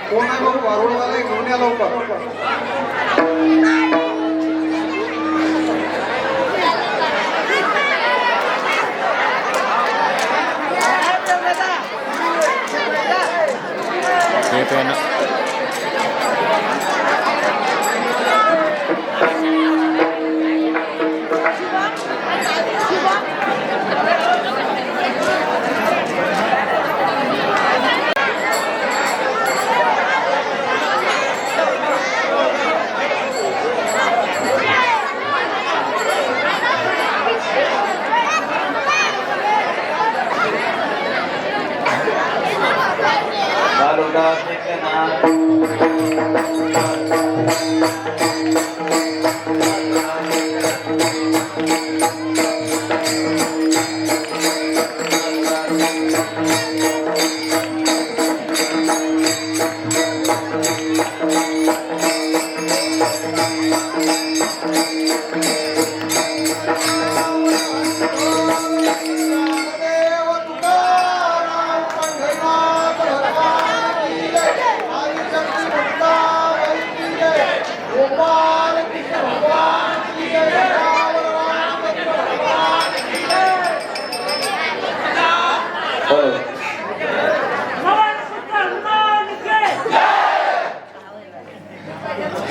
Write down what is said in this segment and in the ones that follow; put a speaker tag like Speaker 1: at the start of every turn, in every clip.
Speaker 1: कोण आहे भाऊ वारुळवाला घेऊन या लवकर.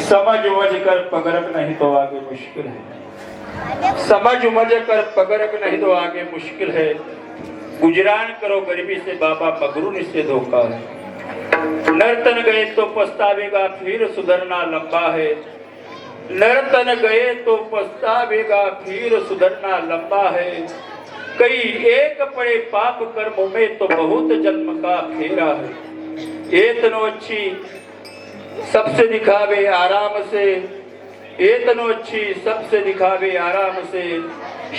Speaker 2: समाज उमज कर पगरक नहीं तो आगे मुश्किल है. समाज उमज कर पगरक नहीं तो आगे मुश्किल है. गुजरान करो गरीबी से बाबा मगरून से धोखा है. नर्तन गए तो पछतावेगा फिर सुधरना लंबा है. नर्तन गए तो पछतावेगा फिर सुधरना लंबा है. कई एक पड़े पाप कर्मों में तो बहुत जन्म का फेरा है. एतनो अच्छी सबसे दिखावे आराम से. एतनो अच्छी सबसे दिखावे आराम से.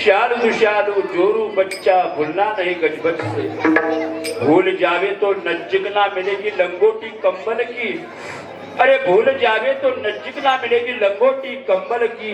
Speaker 2: शालू दुशालू जोरू बच्चा भूलना नहीं गजबज से. भूल जावे तो नज्जिक ना मिलेगी लंगोटी कंबल की. अरे भूल जावे तो नज्जिक ना मिलेगी लंगोटी कंबल की.